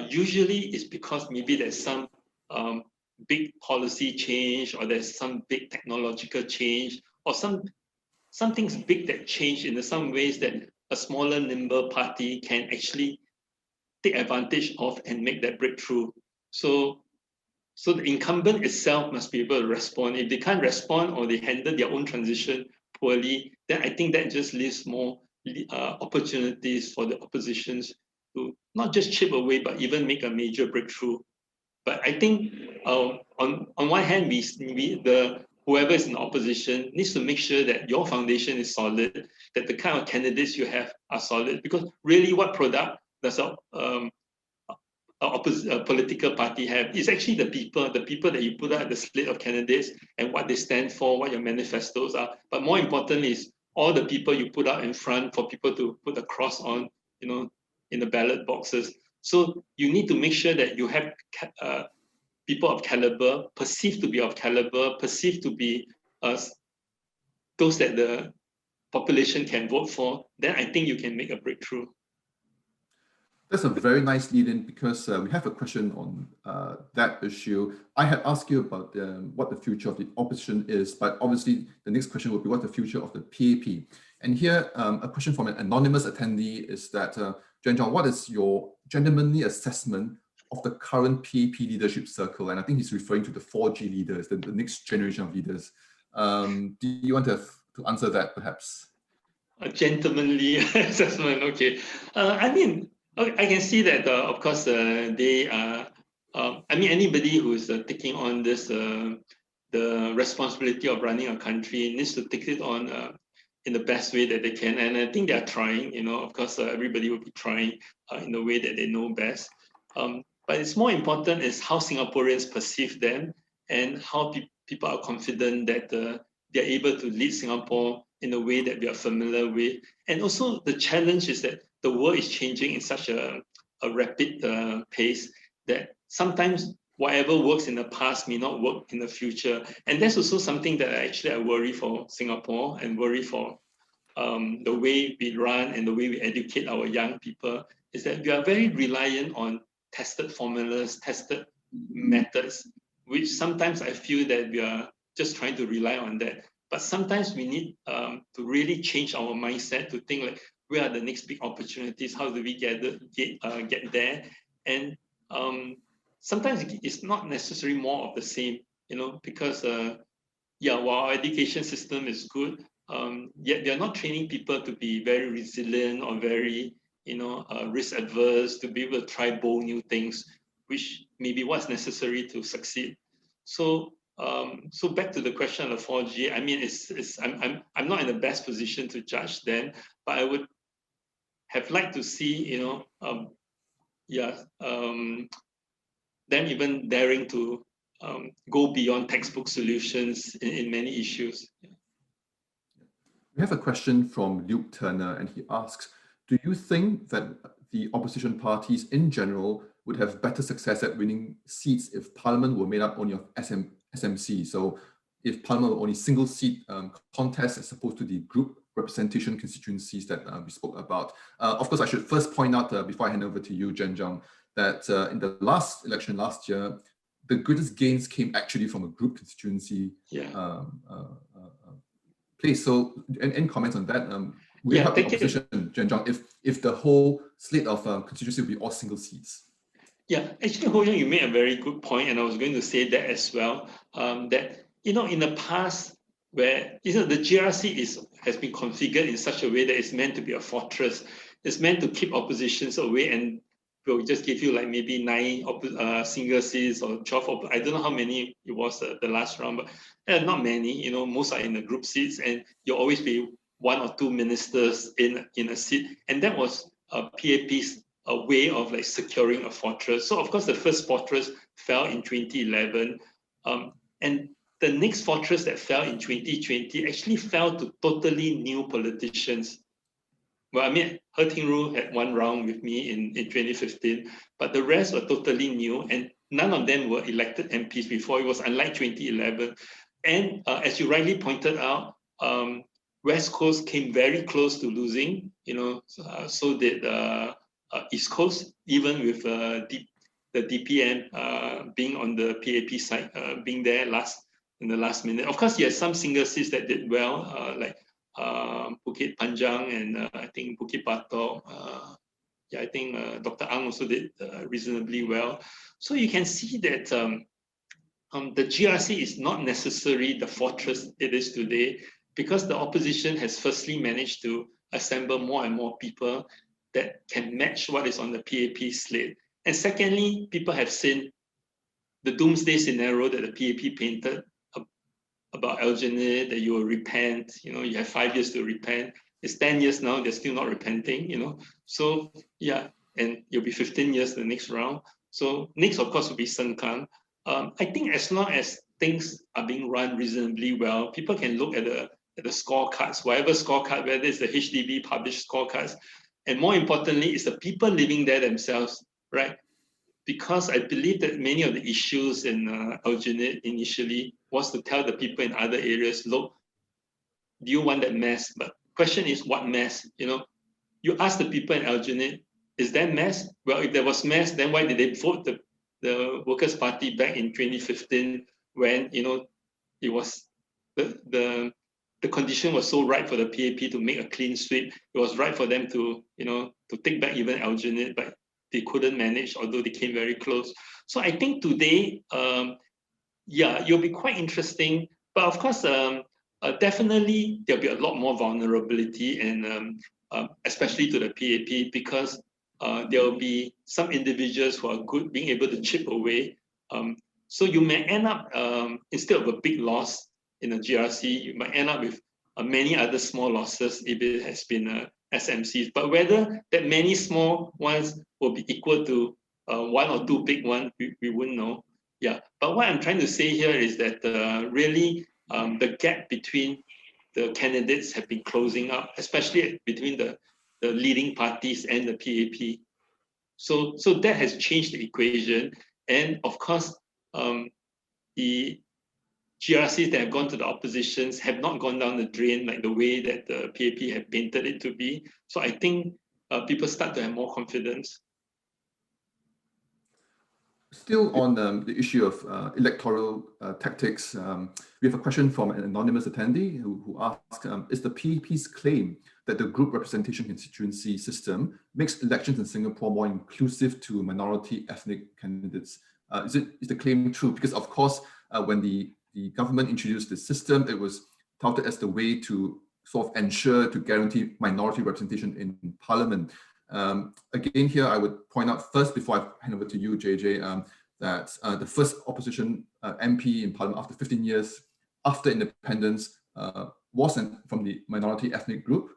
usually it's because maybe there's some big policy change, or there's some big technological change, or something's big that changed in some ways that a smaller, nimble party can actually take advantage of and make that breakthrough. So the incumbent itself must be able to respond. If they can't respond, or they handle their own transition poorly, then I think that just leaves more opportunities for the oppositions to not just chip away, but even make a major breakthrough. But I think on one hand, whoever is in opposition needs to make sure that your foundation is solid, that the kind of candidates you have are solid. Because really, what product does a political party have? It's actually the people that you put out at the slate of candidates and what they stand for, what your manifestos are. But more importantly is all the people you put out in front for people to put a cross on, in the ballot boxes. So you need to make sure that you have people of caliber, perceived to be of caliber, perceived to be those that the population can vote for. Then I think you can make a breakthrough. That's a very nice lead-in, because we have a question on that issue. I had asked you about what the future of the opposition is, but obviously the next question will be what the future of the PAP. And here, a question from an anonymous attendee is that, Jenn Jong, what is your gentlemanly assessment of the current PAP leadership circle? And I think he's referring to the 4G leaders, the next generation of leaders. Do you want to answer that, perhaps? A gentlemanly assessment, okay. I mean, I can see that, of course, they are, anybody who is taking on this, the responsibility of running a country needs to take it on in the best way that they can. And I think they are trying, of course, everybody will be trying in the way that they know best. But it's more important is how Singaporeans perceive them, and how people are confident that they're able to lead Singapore in a way that we are familiar with. And also the challenge is that the world is changing in such a rapid pace that sometimes whatever works in the past may not work in the future. And that's also something that actually I worry for Singapore, and worry for the way we run and the way we educate our young people, is that we are very reliant on tested formulas, tested methods, which sometimes I feel that we are just trying to rely on that. But sometimes we need to really change our mindset to think like, where are the next big opportunities? How do we get there? And sometimes it's not necessarily more of the same, because while our education system is good, yet they're not training people to be very resilient or very, risk adverse, to be able to try bold new things, which may be what's necessary to succeed. So back to the question of the 4G. I mean, I'm not in the best position to judge them, but I would have liked to see, them even daring to go beyond textbook solutions in many issues. We have a question from Luke Turner, and he asks, do you think that the opposition parties in general would have better success at winning seats if Parliament were made up only of SMC. So if Parliament were only single seat contests as opposed to the group representation constituencies that we spoke about. Of course, I should first point out before I hand over to you, Jenn Jong, that in the last election last year, the greatest gains came actually from a group constituency place. So, any comments on that? We have the opposition, Jenn Jong, if the whole slate of constituency will be all single seats. Yeah, actually, Hoe-Yeong, you made a very good point, and I was going to say that as well. That in the past, where the GRC has been configured in such a way that it's meant to be a fortress. It's meant to keep oppositions away, and we'll just give you like maybe 9 single seats or 12. I don't know how many it was the last round, but not many. Most are in the group seats, and you'll always be 1 or 2 ministers in a seat, and that was PAP's a way of like securing a fortress. So of course the first fortress fell in 2011, and the next fortress that fell in 2020 actually fell to totally new politicians. Well, I mean, He Ting-Ru had 1 round with me in 2015, but the rest were totally new, and none of them were elected MPs before. It was unlike 2011. And as you rightly pointed out, West Coast came very close to losing, so did East Coast, even with the DPM being on the PAP side, being there in the last minute. Of course, you had some single seats that did well, like Bukit Panjang and I think Bukit Batok. I think Dr. Ang also did reasonably well. So you can see that the GRC is not necessarily the fortress it is today, because the opposition has firstly managed to assemble more and more people that can match what is on the PAP slate. And secondly, people have seen the doomsday scenario that the PAP painted about Alginate, that you will repent, you have 5 years to repent. It's 10 years now, they're still not repenting, So yeah, and you'll be 15 years the next round. So next, of course, will be Sengkang. I think as long as things are being run reasonably well, people can look at the scorecards, whatever scorecard, whether it's the HDB published scorecards, and more importantly, it's the people living there themselves, right? Because I believe that many of the issues in Alginate initially was to tell the people in other areas, look, do you want that mess? But question is, what mess? You ask the people in Alginate, is there mess? Well, if there was mess, then why did they vote the Workers' Party back in 2015 when it was the condition was so right for the PAP to make a clean sweep. It was right for them to to take back even Alginate, but they couldn't manage, although they came very close. So I think today, it'll be quite interesting. But of course, definitely there'll be a lot more vulnerability, and especially to the PAP, because there will be some individuals who are good, being able to chip away. So you may end up, instead of a big loss in a GRC, you might end up with many other small losses if it has been SMCs. But whether that many small ones will be equal to 1 or 2 big ones, we wouldn't know. Yeah, but what I'm trying to say here is that really the gap between the candidates have been closing up, especially between the leading parties and the PAP. So that has changed the equation. And of course, the GRCs that have gone to the oppositions have not gone down the drain like the way that the PAP have painted it to be. So I think people start to have more confidence. Still on the issue of electoral tactics, we have a question from an anonymous attendee who asked, is the PAP's claim that the group representation constituency system makes elections in Singapore more inclusive to minority ethnic candidates? Is the claim true? Because of course, when the government introduced the system, it was touted as the way to sort of ensure, to guarantee minority representation in Parliament. Again, here I would point out first, before I hand over to you, JJ, that the first opposition MP in Parliament after 15 years after independence was from the minority ethnic group.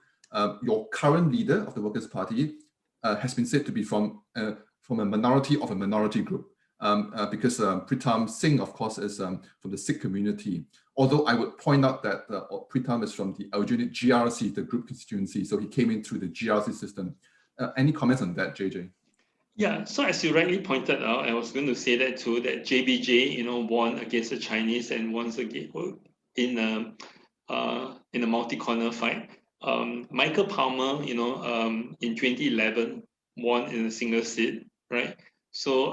Your current leader of the Workers' Party has been said to be from a minority of a minority group. Because Pritam Singh, of course, is from the Sikh community. Although I would point out that Pritam is from the Alginate GRC, the group constituency, so he came in through the GRC system. Any comments on that, JJ? Yeah, so as you rightly pointed out, I was going to say that too, that JBJ, won against the Chinese and once again in a multi-corner fight. Michael Palmer, in 2011 won in a single seat, right? So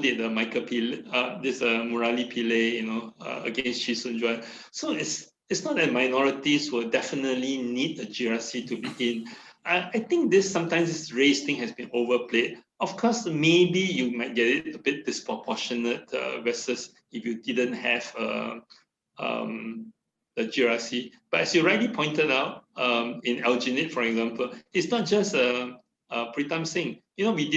did Michael Pillay, Murali Pillay, against Chee Soon-juan. So it's not that minorities will definitely need a GRC to be in. I think this sometimes this race thing has been overplayed. Of course, maybe you might get it a bit disproportionate versus if you didn't have the GRC. But as you rightly pointed out, in Alginate, for example, it's not just Pritam Singh. We only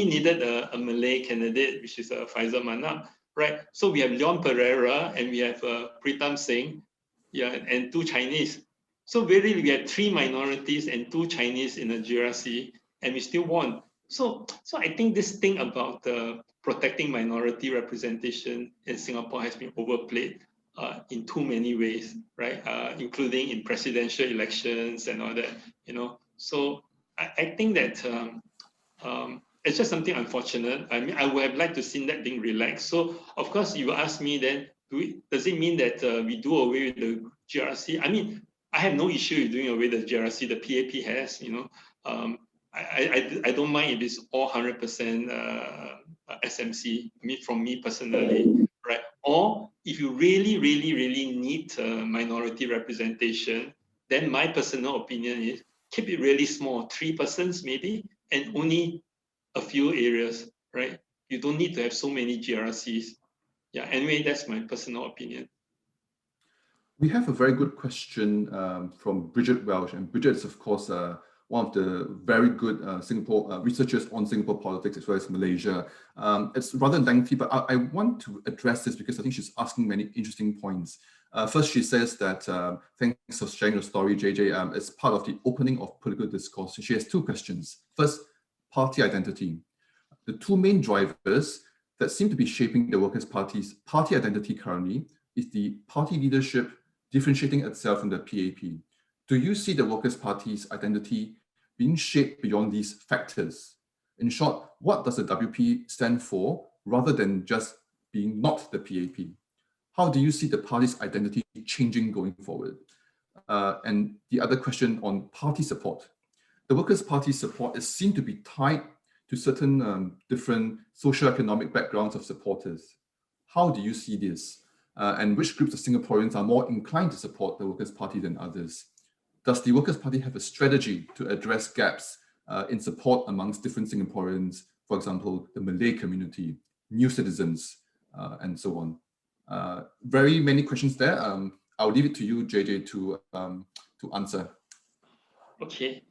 needed a Malay candidate, which is Faisal Manap, right? So we have Leon Pereira and we have Pritam Singh, yeah, and two Chinese. So really, we had three minorities and two Chinese in the GRC, and we still won. So I think this thing about protecting minority representation in Singapore has been overplayed in too many ways, right? Including in presidential elections and all that, So I think that it's just something unfortunate. I mean, I would have liked to see that being relaxed. So of course, you ask me then, does it mean that we do away with the GRC? I mean, I have no issue with doing away with the GRC. The PAP has, I don't mind if it's all 100% SMC. I mean, from me personally, right? Or if you really, really, really need minority representation, then my personal opinion is keep it really small, 3 persons maybe, and only a few areas, right? You don't need to have so many GRCs. Yeah, anyway, that's my personal opinion. We have a very good question from Bridget Welsh, and Bridget is, of course, one of the very good Singapore researchers on Singapore politics as well as Malaysia. It's rather lengthy, but I want to address this because I think she's asking many interesting points. First, she says that thanks for sharing your story, JJ. It's part of the opening of political discourse. She has two questions. First, party identity. The two main drivers that seem to be shaping the Workers' Party's party identity currently is the party leadership differentiating itself from the PAP. Do you see the Workers' Party's identity being shaped beyond these factors? In short, what does the WP stand for rather than just being not the PAP? How do you see the party's identity changing going forward? And the other question on party support. The Workers' Party support is seen to be tied to certain different socioeconomic backgrounds of supporters. How do you see this? And which groups of Singaporeans are more inclined to support the Workers' Party than others? Does the Workers' Party have a strategy to address gaps in support amongst different Singaporeans, for example, the Malay community, new citizens, and so on? Very many questions there. I'll leave it to you, JJ, to answer. Okay.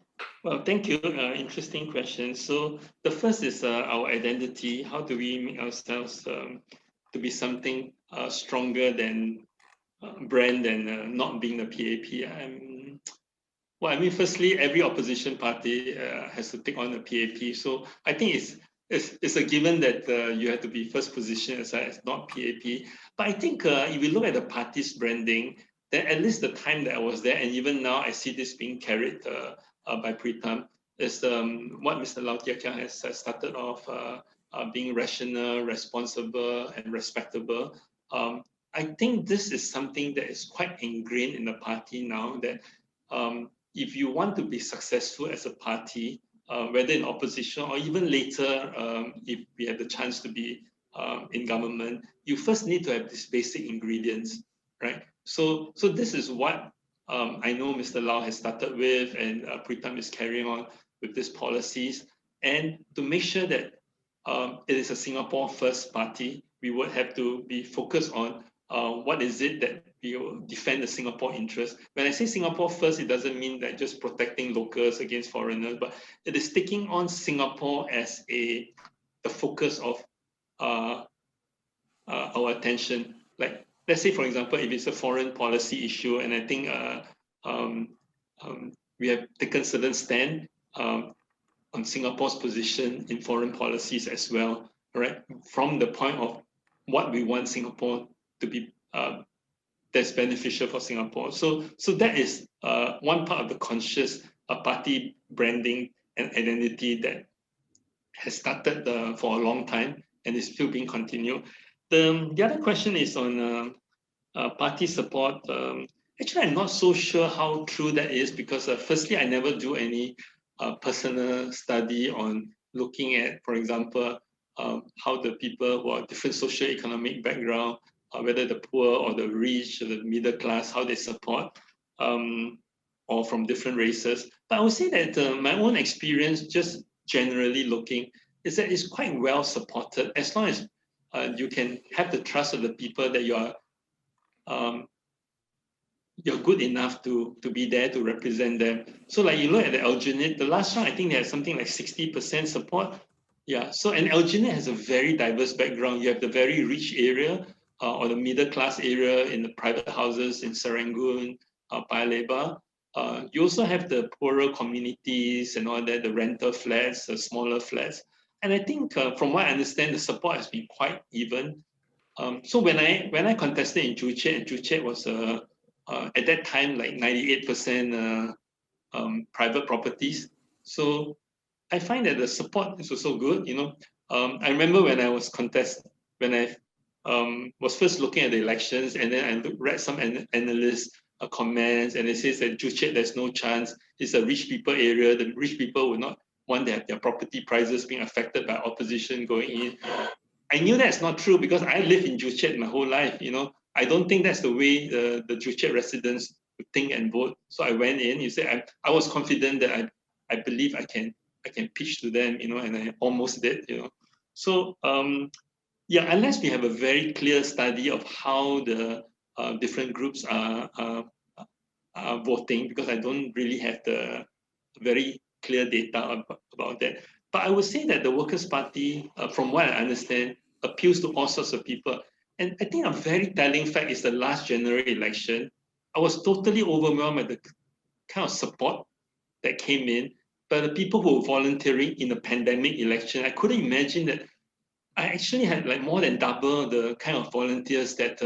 Well, thank you. Interesting question. So the first is our identity. How do we make ourselves to be something stronger than brand than not being the PAP? Well, I mean, firstly, every opposition party has to take on the PAP. So I think it's a given that you have to be first position as not PAP. But I think if you look at the party's branding, then at least the time that I was there, and even now I see this being carried by Pritam, is what Mr. Lau Tia Kiang has started off being rational, responsible, and respectable. I think this is something that is quite ingrained in the party now, that if you want to be successful as a party, whether in opposition or even later, if we have the chance to be in government, you first need to have these basic ingredients, right? So this is what I know Mr. Lau has started with, and Pritam is carrying on with these policies. And to make sure that it is a Singapore first party, we would have to be focused on what is it that we will defend the Singapore interest. When I say Singapore first, it doesn't mean that just protecting locals against foreigners, but it is taking on Singapore as the focus of our attention. Like, let's say, for example, if it's a foreign policy issue, and I think we have taken certain stand on Singapore's position in foreign policies as well, right? From the point of what we want Singapore to be that's beneficial for Singapore. So that is one part of the conscious party branding and identity that has started for a long time and is still being continued. The other question is on party support. Actually, I'm not so sure how true that is because firstly, I never do any personal study on looking at, for example, how the people who are different socio-economic background, whether the poor or the rich or the middle class, how they support, or from different races. But I would say that my own experience, just generally looking, is that it's quite well supported as long as you can have the trust of the people that you're good enough to be there to represent them. So like you look at the Alginate, the last round, I think they had something like 60% support. Yeah, so an Alginate has a very diverse background. You have the very rich area or the middle class area in the private houses in Serangoon, Paya Lebar. You also have the poorer communities and all that, the rental flats, the smaller flats. And I think from what I understand, the support has been quite even. So when I contested in Joo-Chiat was at that time like 98% private properties. So I find that the support is also good. You know, I remember when I was when I was first looking at the elections, and then I read some analyst comments, and it says that Joo-Chiat there's no chance. It's a rich people area. The rich people will not want to have their property prices being affected by opposition going in. I knew that's not true because I lived in Joo-Chiat my whole life. You know, I don't think that's the way the Joo-Chiat residents would think and vote. So I went in. You say I was confident that I believe I can pitch to them. You know, and I almost did. You know, so yeah, unless we have a very clear study of how the different groups are voting, because I don't really have the very clear data about that. But I would say that the Workers' Party, from what I understand, appeals to all sorts of people. And I think a very telling fact is the last general election. I was totally overwhelmed by the kind of support that came in. But the people who were volunteering in the pandemic election, I couldn't imagine that. I actually had like more than double the kind of volunteers that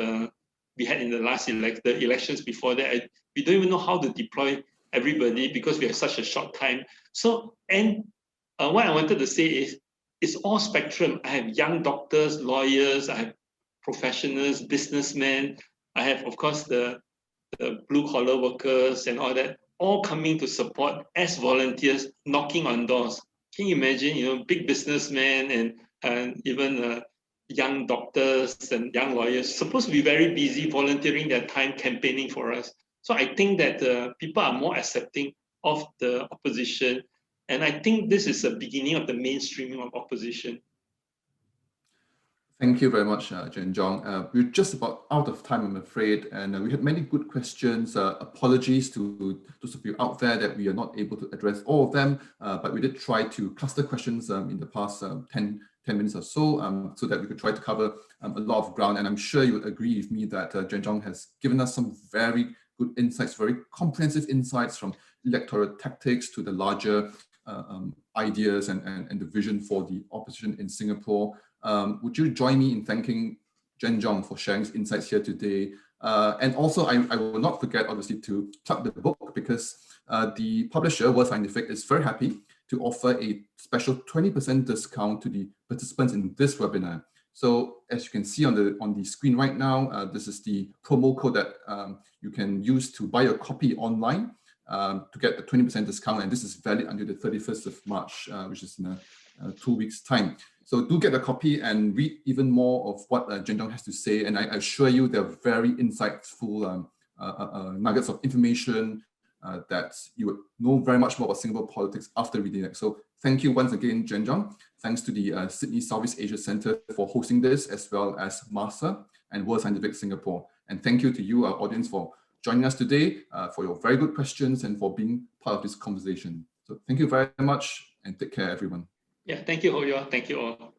we had in the last the elections before that. We don't even know how to deploy everybody because we have such a short time. So, and what I wanted to say is, it's all spectrum. I have young doctors, lawyers, I have professionals, businessmen. I have, of course, the blue collar workers and all that, all coming to support as volunteers, knocking on doors. Can you imagine, you know, big businessmen and even young doctors and young lawyers supposed to be very busy volunteering their time campaigning for us. So I think that people are more accepting of the opposition. And I think this is the beginning of the mainstreaming of opposition. Thank you very much, Jenn Jong. We're just about out of time, I'm afraid, and we had many good questions. Apologies to those of you out there that we are not able to address all of them, but we did try to cluster questions in the past 10 minutes or so that we could try to cover a lot of ground. And I'm sure you would agree with me that Jenn Jong has given us some very good insights, very comprehensive insights from electoral tactics to the larger ideas and the vision for the opposition in Singapore. Would you join me in thanking Jenn Jong for sharing his insights here today? And also, I will not forget, obviously, to plug the book, because the publisher, World Scientific, is very happy to offer a special 20% discount to the participants in this webinar. So as you can see on the screen right now, this is the promo code that you can use to buy a copy online to get the 20% discount. And this is valid until the 31st of March, which is in 2 weeks' time. So do get a copy and read even more of what Jenn Jong has to say. And I assure you they're very insightful nuggets of information that you would know very much more about Singapore politics after reading it. So thank you once again, Jenn Jong. Thanks to the Sydney Southeast Asia Centre for hosting this, as well as MASSA and World Scientific Singapore. And thank you to you, our audience, for joining us today, for your very good questions and for being part of this conversation. So thank you very much and take care, everyone. Yeah, thank you, Hoe-Yeong. Thank you all.